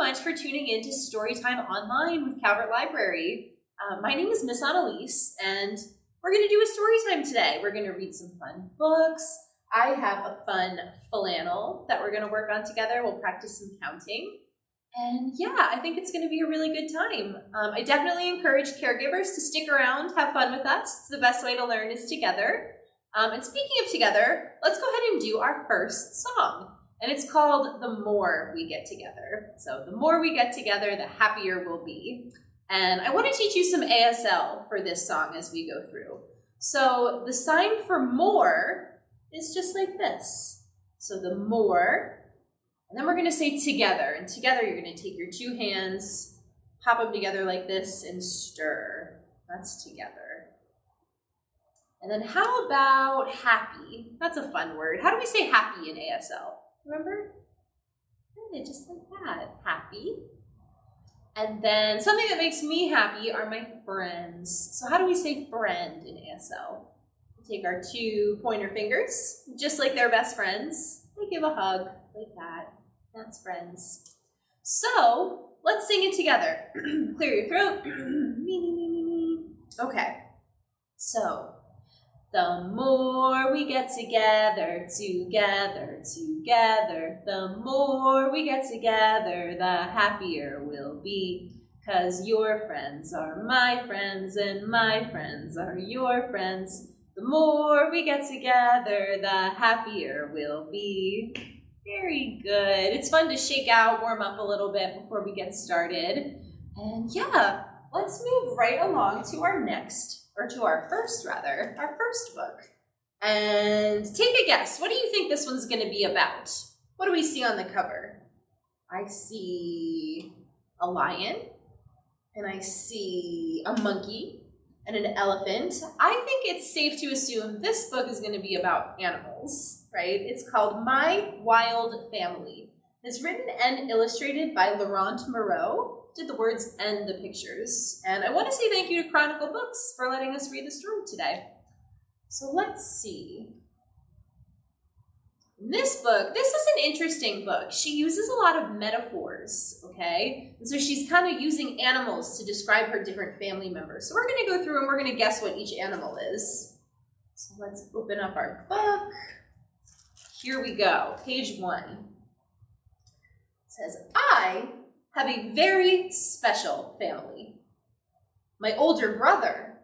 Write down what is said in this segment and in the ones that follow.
much for tuning in to Storytime Online with Calvert Library. My name is Miss Anneliese, and we're going to do a story time today. We're going to read some fun books. I have a fun flannel that we're going to work on together. We'll practice some counting. And yeah, I think it's going to be a really good time. I definitely encourage caregivers to stick around, have fun with us. It's the best way to learn is together. And speaking of together, let's go ahead and do our first song. And it's called The More We Get Together. So the more we get together, the happier we'll be. And I want to teach you some ASL for this song as we go through. So the sign for more is just like this. So the more, and then we're going to say together. And together you're going to take your two hands, pop them together like this, and stir. That's together. And then how about happy? That's a fun word. How do we say happy in ASL? Remember? Good, just like that. Happy. And then something that makes me happy are my friends. So how do we say friend in ASL? We take our two pointer fingers, just like they're best friends. They give a hug like that. That's friends. So let's sing it together. Clear your throat. Okay. So the more we get together, the more we get together, the happier we'll be. 'Cause your friends are my friends and my friends are your friends. The more we get together, the happier we'll be. Very good. It's fun to shake out, warm up a little bit before we get started. And yeah, let's move right along to our first book. And take a guess. What do you think this one's going to be about? What do we see on the cover? I see a lion, and I see a monkey, and an elephant. I think it's safe to assume this book is going to be about animals, right? It's called My Wild Family. It's written and illustrated by Laurent Moreau. Did the words and the pictures. And I want to say thank you to Chronicle Books for letting us read the story today. So let's see. In this book, this is an interesting book. She uses a lot of metaphors, okay? And so she's kind of using animals to describe her different family members. So we're going to go through and we're going to guess what each animal is. So let's open up our book. Here we go, page 1. It says, I have a very special family. My older brother,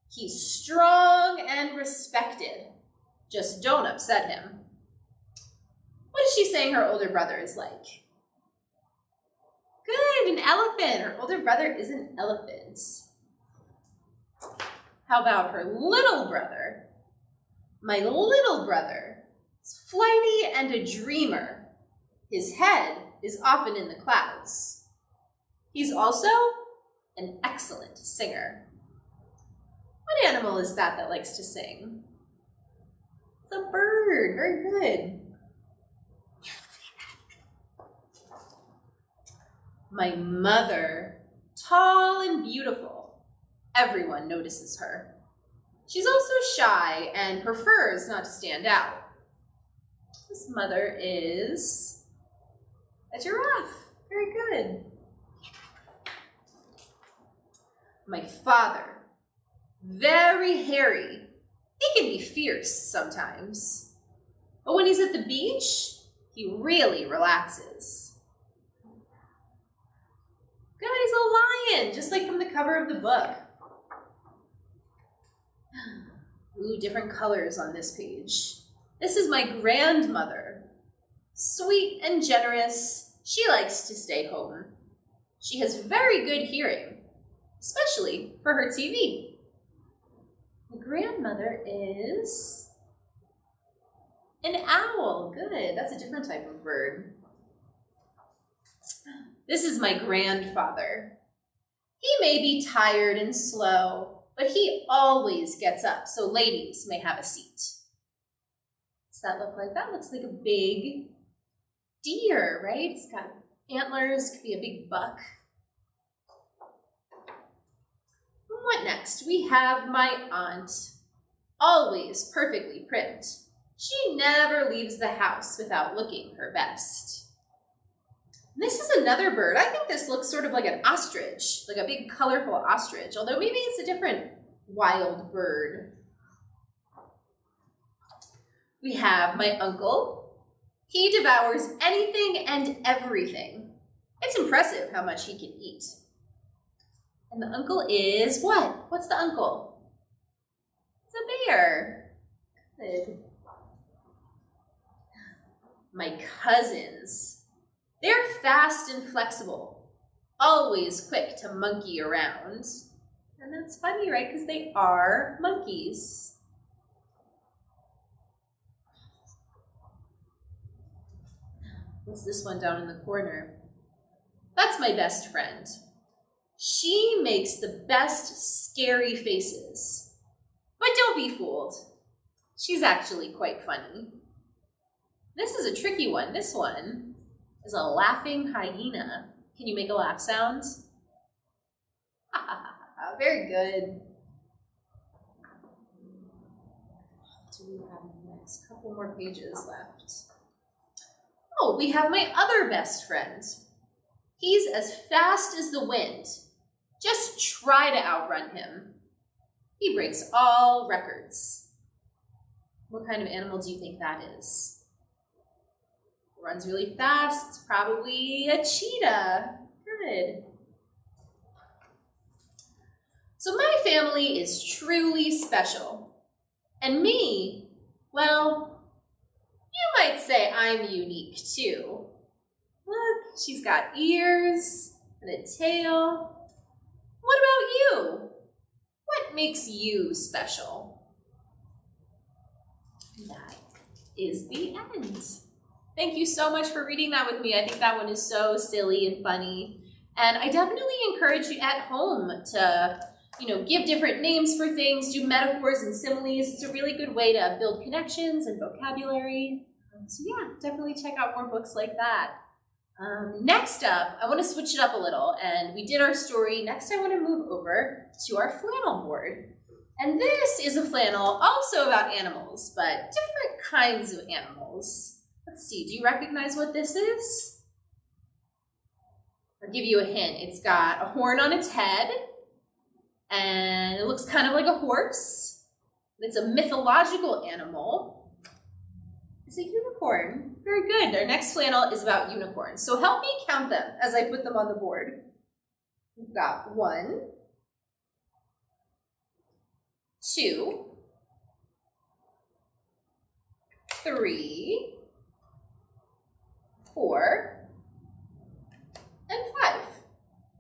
he's strong and respected. Just don't upset him. What is she saying her older brother is like? Good, an elephant. Her older brother is an elephant. How about her little brother? My little brother is flighty and a dreamer. His head is often in the clouds. He's also an excellent singer. What animal is that likes to sing? It's a bird. Very good. My mother, tall and beautiful. Everyone notices her. She's also shy and prefers not to stand out. This mother is a giraffe. Very good. My father, very hairy. He can be fierce sometimes. But when he's at the beach, he really relaxes. Good, he's a lion, just like from the cover of the book. Ooh, different colors on this page. This is my grandmother. Sweet and generous, she likes to stay home. She has very good hearing, especially for her TV. My grandmother is an owl. Good, that's a different type of bird. This is my grandfather. He may be tired and slow, but he always gets up, so ladies may have a seat. Does that look like? That looks like a big deer, right? It's got antlers, could be a big buck. What next? We have my aunt, always perfectly primped. She never leaves the house without looking her best. This is another bird. I think this looks sort of like an ostrich, like a big colorful ostrich, although maybe it's a different wild bird. We have my uncle. He devours anything and everything. It's impressive how much he can eat. And the uncle is what? What's the uncle? It's a bear. Good. My cousins. They're fast and flexible, always quick to monkey around. And that's funny, right? Because they are monkeys. What's this one down in the corner? That's my best friend. She makes the best scary faces. But don't be fooled. She's actually quite funny. This is a tricky one. This one is a laughing hyena. Can you make a laugh sound? Very good. What do we have next? A couple more pages left. Oh, we have my other best friend. He's as fast as the wind. Just try to outrun him. He breaks all records. What kind of animal do you think that is? Runs really fast. It's probably a cheetah. Good. So my family is truly special. And me, well, you might say I'm unique too. Look, she's got ears and a tail. What about you? What makes you special? That is the end. Thank you so much for reading that with me. I think that one is so silly and funny. And I definitely encourage you at home to, give different names for things, do metaphors and similes. It's a really good way to build connections and vocabulary. So yeah, definitely check out more books like that. Next up, I want to switch it up a little, and we did our story. Next, I want to move over to our flannel board. And this is a flannel also about animals, but different kinds of animals. Let's see, do you recognize what this is? I'll give you a hint. It's got a horn on its head, and it looks kind of like a horse. It's a mythological animal. It's a unicorn. Very good. Our next flannel is about unicorns. So help me count them as I put them on the board. We've got 1, 2, 3, 4, and 5.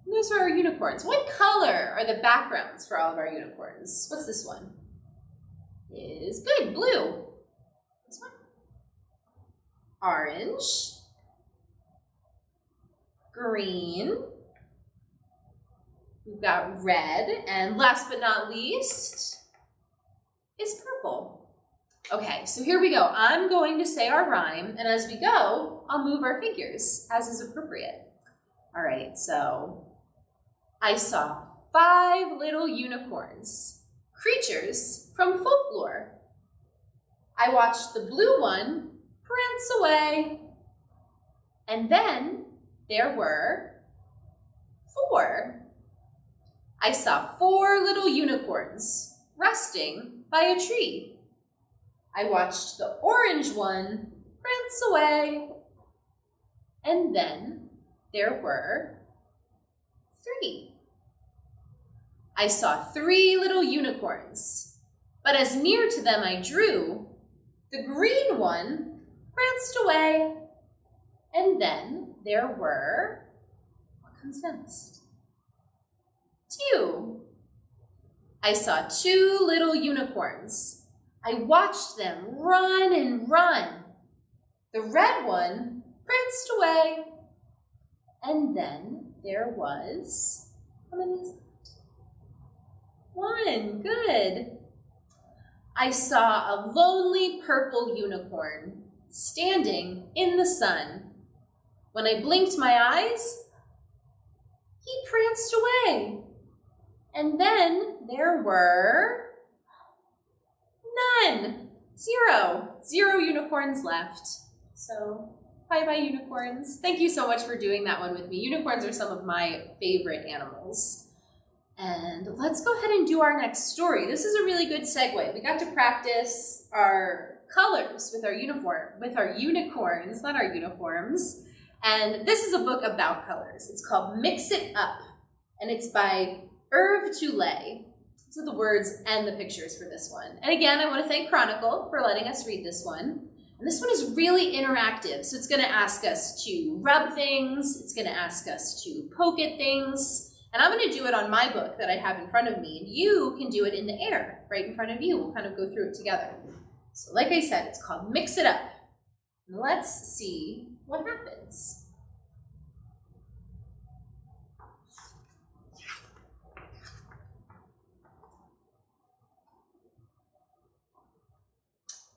And those are our unicorns. What color are the backgrounds for all of our unicorns? What's this one? Is good, blue. This one? Orange, green, we've got red, and last but not least is purple. Okay, so here we go. I'm going to say our rhyme, and as we go, I'll move our figures as is appropriate. All right, so I saw 5 little unicorns, creatures from folklore. I watched the blue one prance away. And then there were 4. I saw 4 little unicorns resting by a tree. I watched the orange one prance away. And then there were 3. I saw 3 little unicorns, but as near to them I drew, the green one pranced away. And then there were, what comes next? 2. I saw 2 little unicorns. I watched them run and run. The red one pranced away. And then there was, how many is that? 1, good. I saw a lonely purple unicorn standing in the sun. When I blinked my eyes, he pranced away. And then there were none. 0. 0 unicorns left. So Bye-bye, unicorns. Thank you so much for doing that one with me. Unicorns are some of my favorite animals. And let's go ahead and do our next story. This is a really good segue. We got to practice our colors with our unicorns, not our uniforms. And this is a book about colors. It's called Mix It Up, and it's by Herve Tullet. These are the words and the pictures for this one. And again, I want to thank Chronicle for letting us read this one. And this one is really interactive. So it's going to ask us to rub things. It's going to ask us to poke at things. And I'm going to do it on my book that I have in front of me. And you can do it in the air right in front of you. We'll kind of go through it together. So like I said, it's called Mix It Up. Let's see what happens.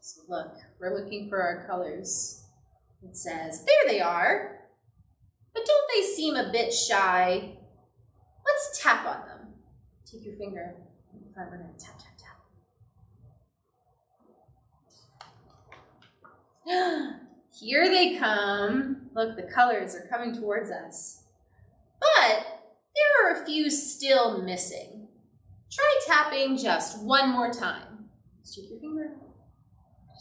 So look, we're looking for our colors. It says, there they are. But don't they seem a bit shy? Let's tap on them. Take your finger in the front. We're going to tap, tap, tap. Here they come. Look, the colors are coming towards us. But there are a few still missing. Try tapping just one more time. Just take your finger.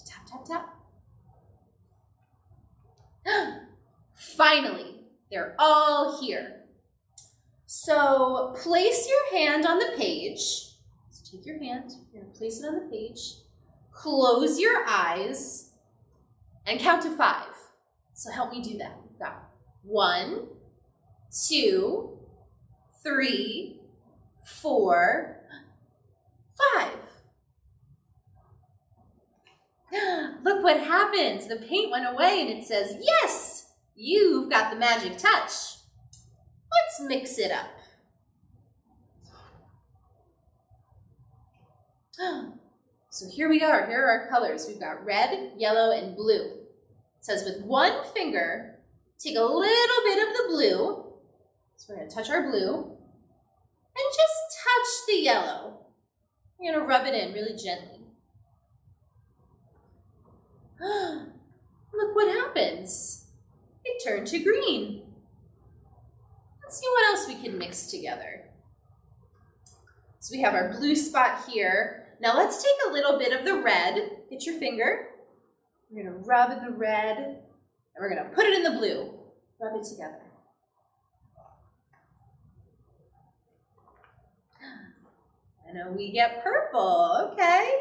Tap, tap, tap. Finally, they're all here. So place your hand on the page. So take your hand, you're gonna place it on the page. Close your eyes and count to 5. So help me do that. We've got 1, 2, 3, 4, 5. Look what happens. The paint went away and it says, yes, you've got the magic touch. Let's mix it up. So here we are. Here are our colors. We've got red, yellow, and blue. It says with one finger, take a little bit of the blue. So we're going to touch our blue. And just touch the yellow. We're going to rub it in really gently. Look what happens. It turned to green. Let's see what else we can mix together. So we have our blue spot here. Now let's take a little bit of the red. Get your finger. We're going to rub in the red, and we're going to put it in the blue. Rub it together. And then we get purple. Okay.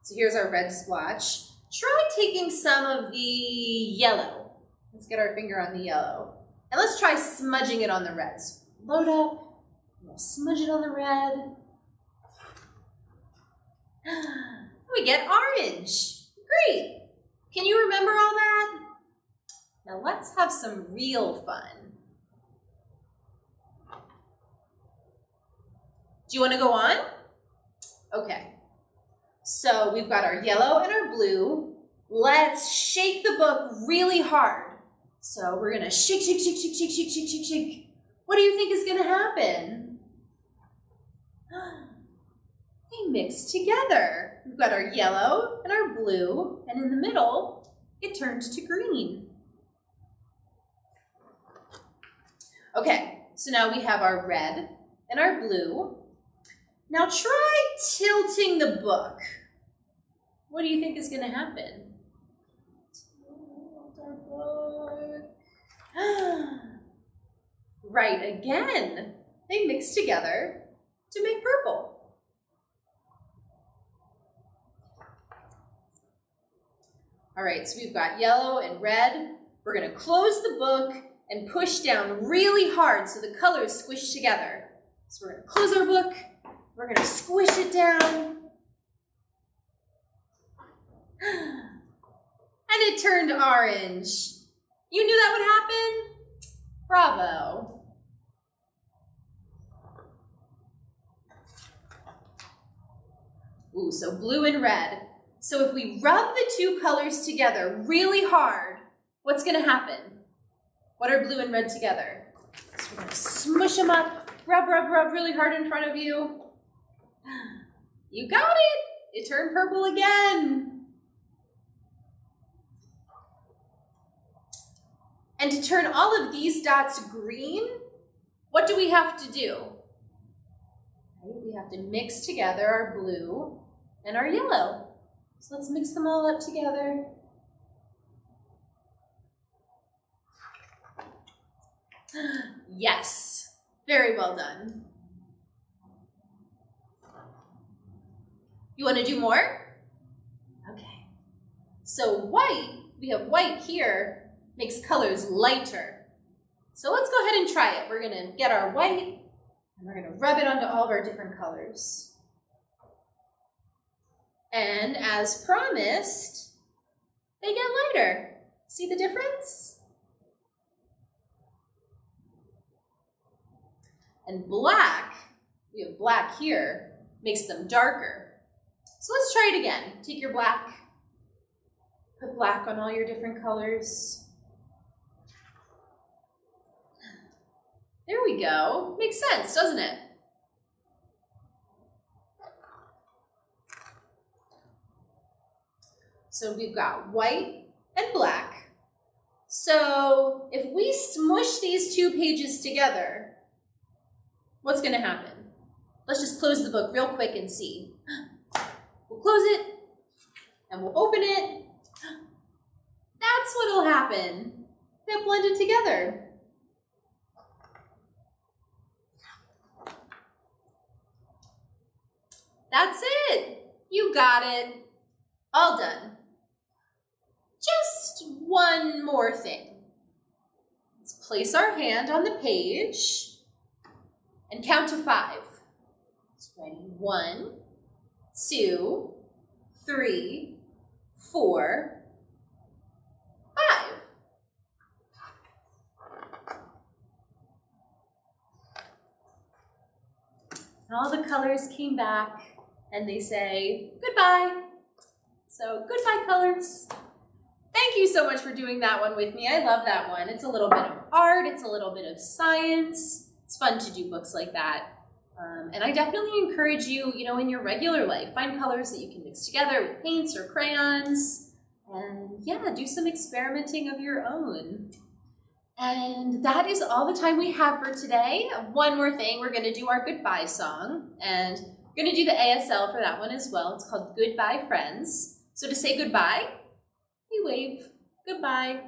So here's our red splotch. Try taking some of the yellow. Let's get our finger on the yellow. And let's try smudging it on the red. So load up, we'll smudge it on the red. We get orange. Great. Can you remember all that? Now let's have some real fun. Do you want to go on? Okay. So we've got our yellow and our blue. Let's shake the book really hard. So we're gonna shake, shake, shake, shake, shake, shake, shake, shake, shake. What do you think is gonna happen? They mix together. We've got our yellow and our blue, and in the middle, it turned to green. Okay, so now we have our red and our blue. Now try tilting the book. What do you think is going to happen? Right again. They mix together to make purple. All right, so we've got yellow and red. We're going to close the book and push down really hard so the colors squish together. So we're going to close our book. We're going to squish it down. And it turned orange. You knew that would happen? Bravo. Ooh, so blue and red. So if we rub the two colors together really hard, what's going to happen? What are blue and red together? So we're going to smush them up. Rub, rub, rub really hard in front of you. You got it. It turned purple again. And to turn all of these dots green, what do we have to do? We have to mix together our blue and our yellow. So let's mix them all up together. Yes, very well done. You want to do more? Okay. So white, we have white here, makes colors lighter. So let's go ahead and try it. We're going to get our white and we're going to rub it onto all of our different colors. And as promised, they get lighter. See the difference? And black, we have black here, makes them darker. So let's try it again. Take your black, put black on all your different colors. There we go. Makes sense, doesn't it? So we've got white and black. So if we smush these two pages together, what's going to happen? Let's just close the book real quick and see. We'll close it and we'll open it. That's what'll happen. They're blended together. That's it. You got it. All done. Just one more thing. Let's place our hand on the page and count to 5. It's ready. 1, 2, 3, 4, 5. And all the colors came back and they say goodbye. So goodbye, colors. Thank you so much for doing that one with me. I love that one. It's a little bit of art. It's a little bit of science. It's fun to do books like that. And I definitely encourage you, in your regular life, find colors that you can mix together with paints or crayons. And yeah, do some experimenting of your own. And that is all the time we have for today. One more thing, we're going to do our goodbye song. And we're going to do the ASL for that one as well. It's called Goodbye Friends. So to say goodbye, we wave. Goodbye,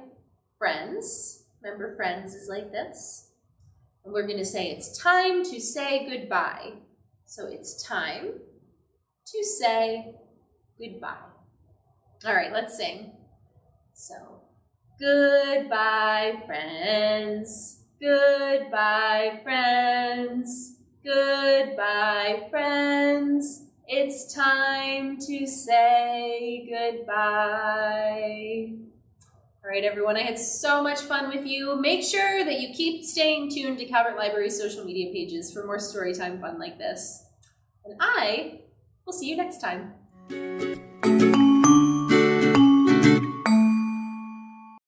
friends. Remember, friends is like this. And we're going to say it's time to say goodbye. So it's time to say goodbye. All right, let's sing. So, goodbye, friends. Goodbye, friends. Goodbye, friends. It's time to say goodbye. All right, everyone, I had so much fun with you. Make sure that you keep staying tuned to Calvert Library's social media pages for more storytime fun like this. And I will see you next time.